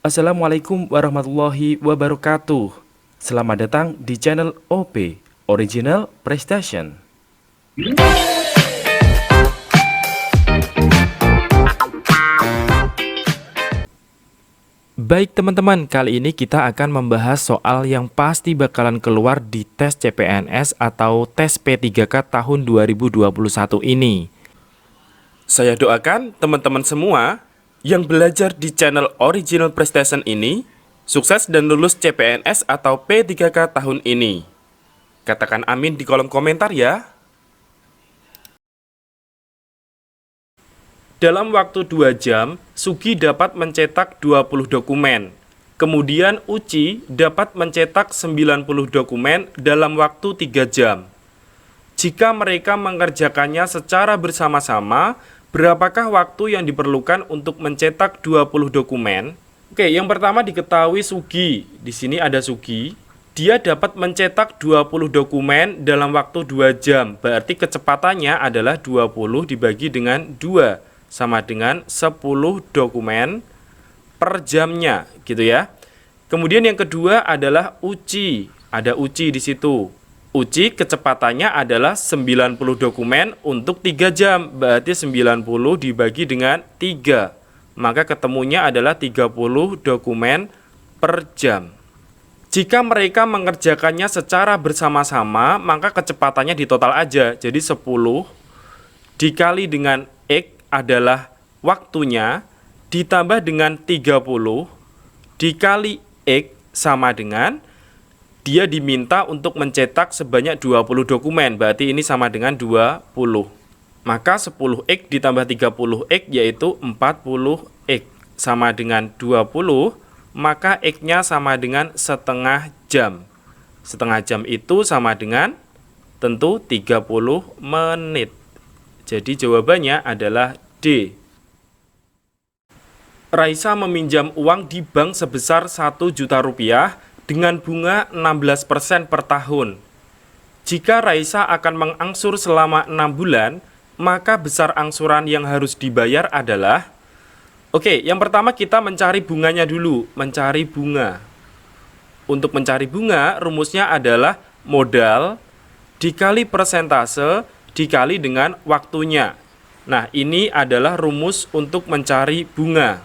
Assalamualaikum warahmatullahi wabarakatuh. Selamat datang di channel OP, Original Prestation. Baik teman-teman, kali ini kita akan membahas soal yang pasti bakalan keluar di tes CPNS atau tes P3K tahun 2021 ini. Saya doakan teman-teman semua yang belajar di channel Original Prestation ini sukses dan lulus CPNS atau P3K tahun ini. Katakan amin di kolom komentar ya. Dalam waktu 2 jam, Sugi dapat mencetak 20 dokumen. Kemudian Uci dapat mencetak 90 dokumen dalam waktu 3 jam. Jika mereka mengerjakannya secara bersama-sama, berapakah waktu yang diperlukan untuk mencetak 20 dokumen? Oke, yang pertama diketahui Sugi. Di sini ada Sugi. Dia dapat mencetak 20 dokumen dalam waktu 2 jam. Berarti kecepatannya adalah 20 dibagi dengan 2. Sama dengan 10 dokumen per jamnya, gitu ya. Kemudian yang kedua adalah Uci. Ada Uci di situ. Uci kecepatannya adalah 90 dokumen untuk 3 jam. Berarti 90 dibagi dengan 3. Maka ketemunya adalah 30 dokumen per jam. Jika mereka mengerjakannya secara bersama-sama, maka kecepatannya ditotal aja. Jadi 10 dikali dengan X adalah waktunya, ditambah dengan 30 dikali X sama dengan dia diminta untuk mencetak sebanyak 20 dokumen. Berarti ini sama dengan 20. Maka 10X ditambah 30X yaitu 40X sama dengan 20. Maka X-nya sama dengan setengah jam. Setengah jam itu sama dengan tentu 30 menit. Jadi jawabannya adalah D. Raisa meminjam uang di bank sebesar 1 juta rupiah dengan bunga 16% per tahun. Jika Raisa akan mengangsur selama 6 bulan, maka besar angsuran yang harus dibayar adalah... Oke, yang pertama kita mencari bunganya dulu. Mencari bunga. Untuk mencari bunga, rumusnya adalah modal dikali persentase dikali dengan waktunya. Nah, ini adalah rumus untuk mencari bunga.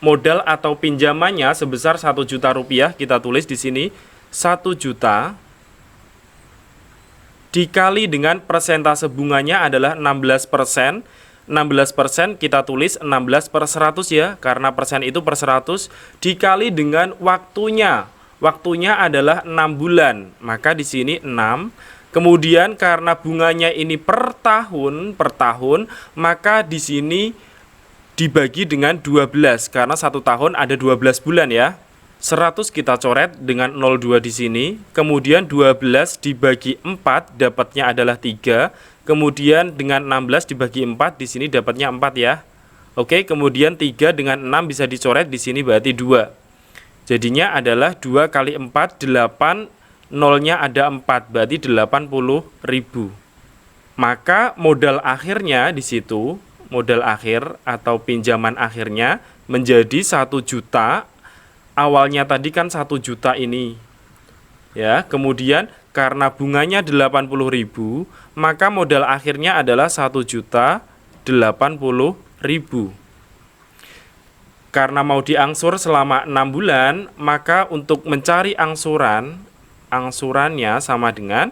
Modal atau pinjamannya sebesar 1 juta rupiah, kita tulis di sini 1 juta dikali dengan persentase bunganya adalah 16%. 16% kita tulis 16 per 100 ya, karena persen itu per 100 dikali dengan waktunya. Waktunya adalah 6 bulan. Maka di sini 6. Kemudian karena bunganya ini per tahun, maka di sini dibagi dengan 12 karena 1 tahun ada 12 bulan ya. 100 kita coret dengan 02 di sini, kemudian 12 dibagi 4 dapatnya adalah 3, kemudian dengan 16 dibagi 4 di sini dapatnya 4 ya. Oke, kemudian 3 dengan 6 bisa dicoret di sini berarti 2. Jadinya adalah 2 kali 4 8. Nolnya ada 4, berarti 80.000. Maka modal akhirnya di situ, modal akhir atau pinjaman akhirnya menjadi 1 juta. Awalnya tadi kan 1 juta ini. Ya, kemudian karena bunganya 80.000, maka modal akhirnya adalah 1.080.000. Karena mau diangsur selama 6 bulan, maka untuk mencari angsurannya sama dengan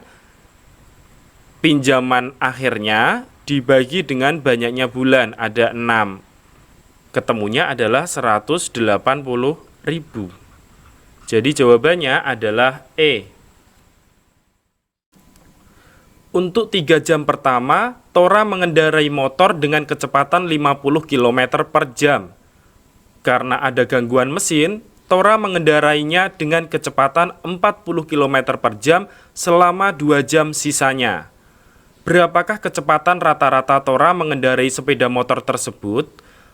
pinjaman akhirnya dibagi dengan banyaknya bulan, ada 6. Ketemunya adalah 180.000. Jadi jawabannya adalah E. Untuk 3 jam pertama, Tora mengendarai motor dengan kecepatan 50 km per jam. Karena ada gangguan mesin, Tora mengendarainya dengan kecepatan 40 km per jam selama 2 jam sisanya. Berapakah kecepatan rata-rata Tora mengendarai sepeda motor tersebut?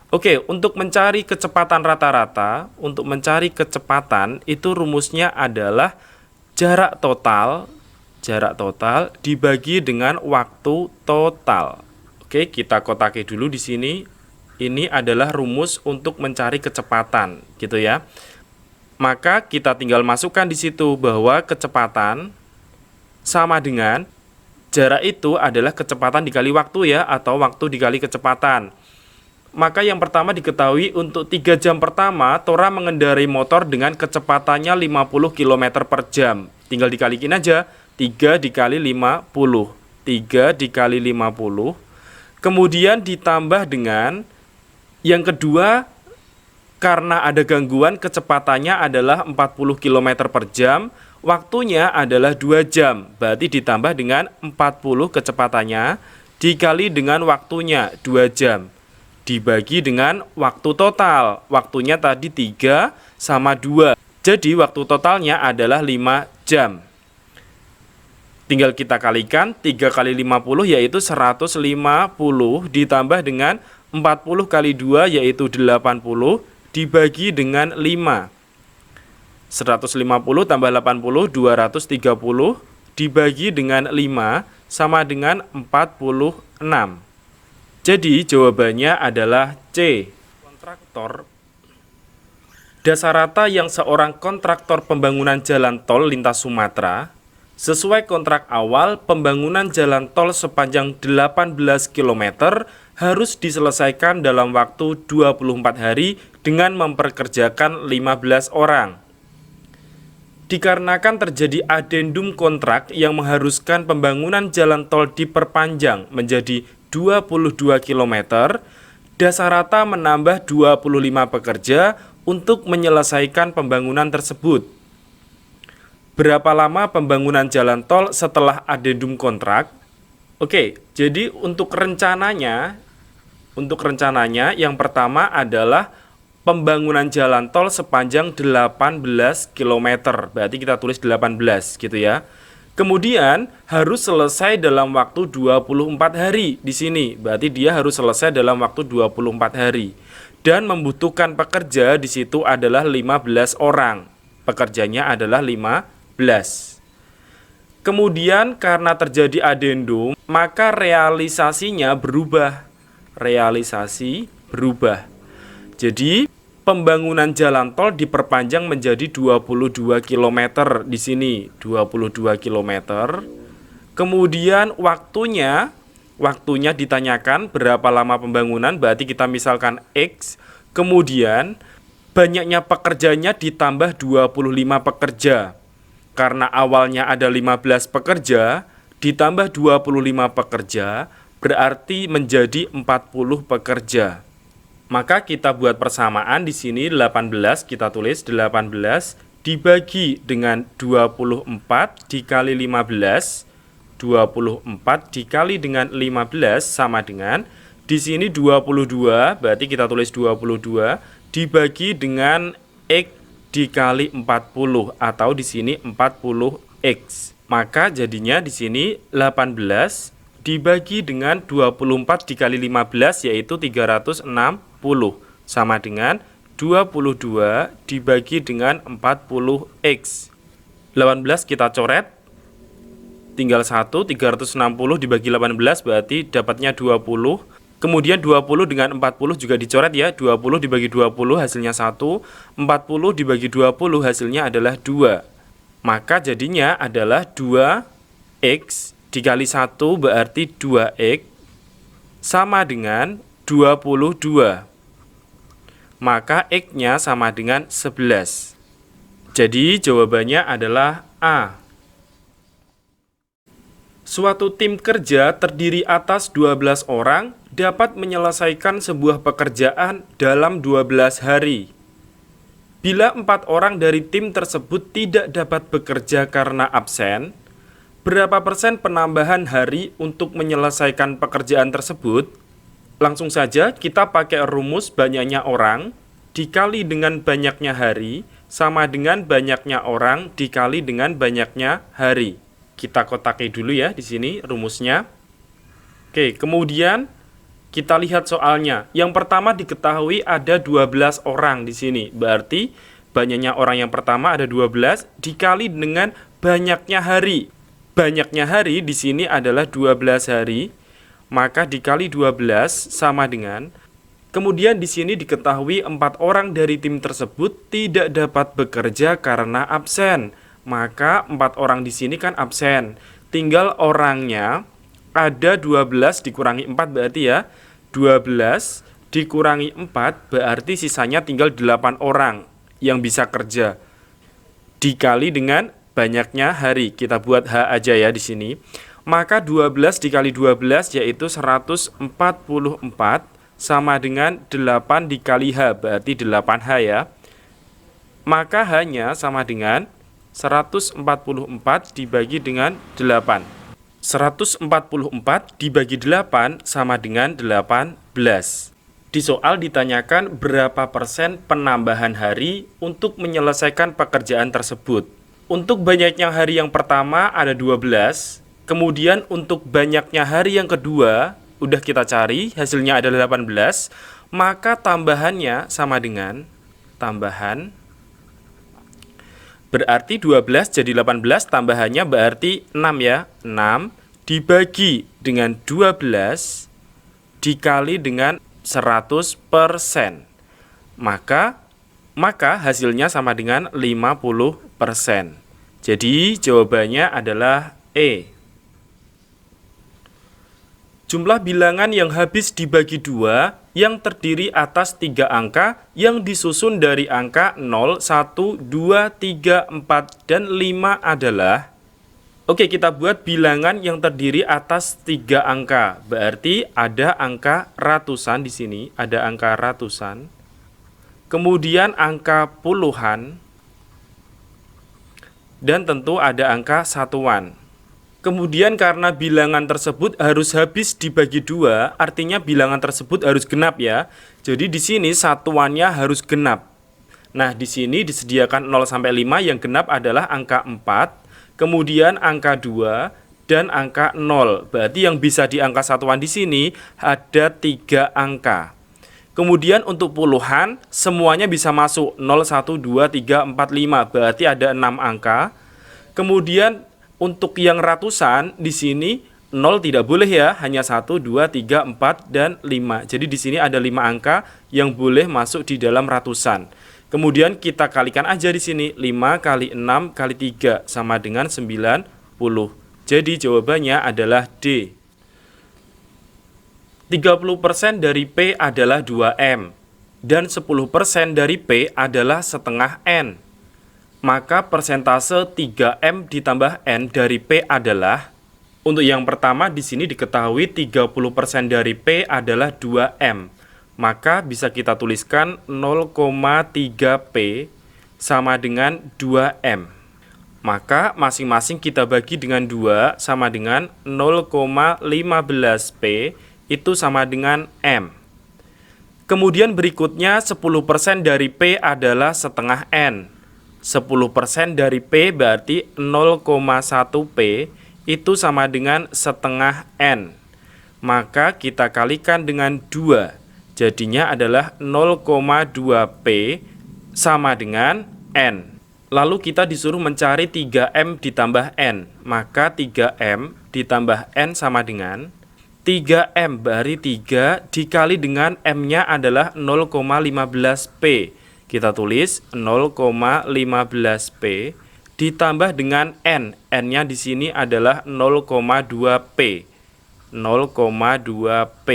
Oke, untuk mencari kecepatan rata-rata, untuk mencari kecepatan itu rumusnya adalah jarak total dibagi dengan waktu total. Oke, kita kotaki dulu di sini. Ini adalah rumus untuk mencari kecepatan, gitu ya. Maka kita tinggal masukkan di situ bahwa kecepatan sama dengan jarak itu adalah kecepatan dikali waktu ya, atau waktu dikali kecepatan. Maka yang pertama diketahui untuk 3 jam pertama Tora mengendarai motor dengan kecepatannya 50 km per jam. Tinggal dikalikin aja, 3 dikali 50. 3 dikali 50. Kemudian ditambah dengan yang kedua, karena ada gangguan kecepatannya adalah 40 km per jam, waktunya adalah 2 jam. Berarti ditambah dengan 40 kecepatannya dikali dengan waktunya 2 jam. Dibagi dengan waktu total. Waktunya tadi 3 sama 2. Jadi waktu totalnya adalah 5 jam. Tinggal kita kalikan 3 kali 50 yaitu 150 ditambah dengan 40 kali 2 yaitu 80 dibagi dengan 5. 150 tambah 80 230 dibagi dengan 5 sama dengan 46. Jadi jawabannya adalah C. Kontraktor. Dasar rata yang seorang kontraktor pembangunan jalan tol lintas Sumatera. Sesuai kontrak awal, pembangunan jalan tol sepanjang 18 km harus diselesaikan dalam waktu 24 hari dengan memperkerjakan 15 orang. Dikarenakan terjadi adendum kontrak yang mengharuskan pembangunan jalan tol diperpanjang menjadi 22 km, Dasar Rata menambah 25 pekerja untuk menyelesaikan pembangunan tersebut. Berapa lama pembangunan jalan tol setelah adendum kontrak? Oke, jadi untuk rencananya yang pertama adalah pembangunan jalan tol sepanjang 18 km. Berarti kita tulis 18 gitu ya. Kemudian harus selesai dalam waktu 24 hari di sini. Berarti dia harus selesai dalam waktu 24 hari. Dan membutuhkan pekerja di situ adalah 15 orang. Pekerjanya adalah 15. Kemudian karena terjadi adendum, maka realisasinya berubah. Jadi pembangunan jalan tol diperpanjang menjadi 22 km di sini, 22 km. Kemudian waktunya ditanyakan berapa lama pembangunan, berarti kita misalkan X. Kemudian banyaknya pekerjanya ditambah 25 pekerja. Karena awalnya ada 15 pekerja, ditambah 25 pekerja, berarti menjadi 40 pekerja. Maka kita buat persamaan di sini 18, kita tulis 18 dibagi dengan 24 dikali 15. 24 dikali dengan 15 sama dengan di sini 22, berarti kita tulis 22 dibagi dengan X dikali 40 atau di sini 40x. Maka jadinya di sini 18 dibagi dengan 24 dikali 15 yaitu 360 sama dengan 22 dibagi dengan 40x. 18 kita coret. Tinggal 1, 360 dibagi 18 berarti dapatnya 20. Kemudian 20 dengan 40 juga dicoret ya. 20 dibagi 20 hasilnya 1. 40 dibagi 20 hasilnya adalah 2. Maka jadinya adalah 2x dikali 1 berarti 2x sama dengan 22. Maka x-nya sama dengan 11. Jadi jawabannya adalah A. Suatu tim kerja terdiri atas 12 orang dapat menyelesaikan sebuah pekerjaan dalam 12 hari. Bila 4 orang dari tim tersebut tidak dapat bekerja karena absen, berapa persen penambahan hari untuk menyelesaikan pekerjaan tersebut? Langsung saja kita pakai rumus banyaknya orang dikali dengan banyaknya hari sama dengan banyaknya orang dikali dengan banyaknya hari. Kita kotaki dulu ya di sini rumusnya. Oke, kemudian kita lihat soalnya. Yang pertama diketahui ada 12 orang di sini. Berarti banyaknya orang yang pertama ada 12 dikali dengan banyaknya hari. Banyaknya hari di sini adalah 12 hari. Maka dikali 12 sama dengan Kemudian di sini diketahui 4 orang dari tim tersebut tidak dapat bekerja karena absen. Maka 4 orang di sini kan absen. Tinggal orangnya ada 12 dikurangi 4 berarti ya. 12 dikurangi 4 berarti sisanya tinggal 8 orang yang bisa kerja. Dikali dengan banyaknya hari. Kita buat H aja ya di sini. Maka 12 dikali 12 yaitu 144 sama dengan 8 dikali H, berarti 8H ya. Maka H-nya sama dengan 144 dibagi dengan 8. 144 dibagi 8 sama dengan 18. Di soal ditanyakan berapa persen penambahan hari untuk menyelesaikan pekerjaan tersebut. Untuk banyaknya hari yang pertama ada 12, kemudian untuk banyaknya hari yang kedua udah kita cari, hasilnya adalah 18, maka tambahannya sama dengan tambahan berarti 12 jadi 18, tambahannya berarti 6 ya. 6 dibagi dengan 12 dikali dengan 100%. Maka hasilnya sama dengan 50%. Jadi jawabannya adalah E. Jumlah bilangan yang habis dibagi 2 yang terdiri atas 3 angka yang disusun dari angka 0, 1, 2, 3, 4, dan 5 adalah. Oke, kita buat bilangan yang terdiri atas 3 angka. Berarti ada angka ratusan di sini, ada angka ratusan. Kemudian angka puluhan. Dan tentu ada angka satuan. Kemudian karena bilangan tersebut harus habis dibagi 2, artinya bilangan tersebut harus genap ya. Jadi di sini satuannya harus genap. Nah, di sini disediakan 0 sampai 5, yang genap adalah angka 4, kemudian angka 2 dan angka 0. Berarti yang bisa di angka satuan di sini ada 3 angka. Kemudian untuk puluhan semuanya bisa masuk 0, 1, 2, 3, 4, 5. Berarti ada 6 angka. Kemudian untuk yang ratusan di sini 0 tidak boleh ya, hanya 1, 2, 3, 4 dan 5. Jadi di sini ada 5 angka yang boleh masuk di dalam ratusan. Kemudian kita kalikan aja di sini 5 kali 6 kali 3 sama dengan 90. Jadi jawabannya adalah D. 30% dari P adalah 2M dan 10% dari P adalah setengah N. Maka persentase 3M ditambah N dari P adalah, untuk yang pertama di sini diketahui 30% dari P adalah 2M. Maka bisa kita tuliskan 0,3P sama dengan 2M. Maka masing-masing kita bagi dengan 2 sama dengan 0,15P itu sama dengan M. Kemudian berikutnya 10% dari P adalah setengah N. 10% dari P berarti 0,1P itu sama dengan setengah N. Maka kita kalikan dengan 2. Jadinya adalah 0,2P sama dengan N. Lalu kita disuruh mencari 3M ditambah N. Maka 3M ditambah N sama dengan 3M berarti 3 dikali dengan M-nya adalah 0,15P. Kita tulis 0,15P ditambah dengan N. N-nya di sini adalah 0,2P. 0,2P.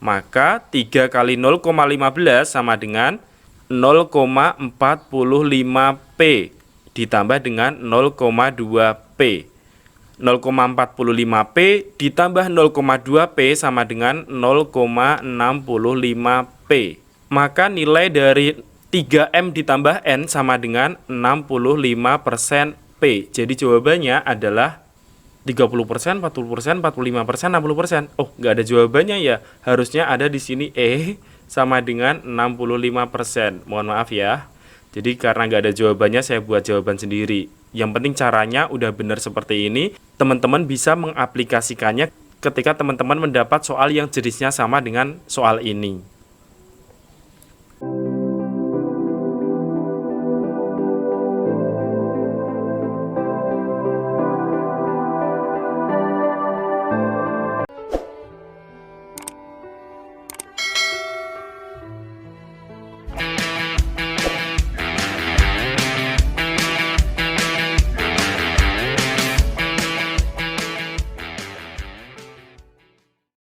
Maka 3 kali 0,15 sama dengan 0,45P ditambah dengan 0,2P. 0,45P ditambah 0,2P sama dengan 0,65P. Maka nilai dari 3M ditambah N sama dengan 65% P. Jadi jawabannya adalah 30%, 40%, 45%, 60%. Oh, nggak ada jawabannya ya. Harusnya ada di sini E sama dengan 65%. Mohon maaf ya. Jadi karena nggak ada jawabannya, saya buat jawaban sendiri. Yang penting caranya udah benar seperti ini. Teman-teman bisa mengaplikasikannya ketika teman-teman mendapat soal yang jenisnya sama dengan soal ini.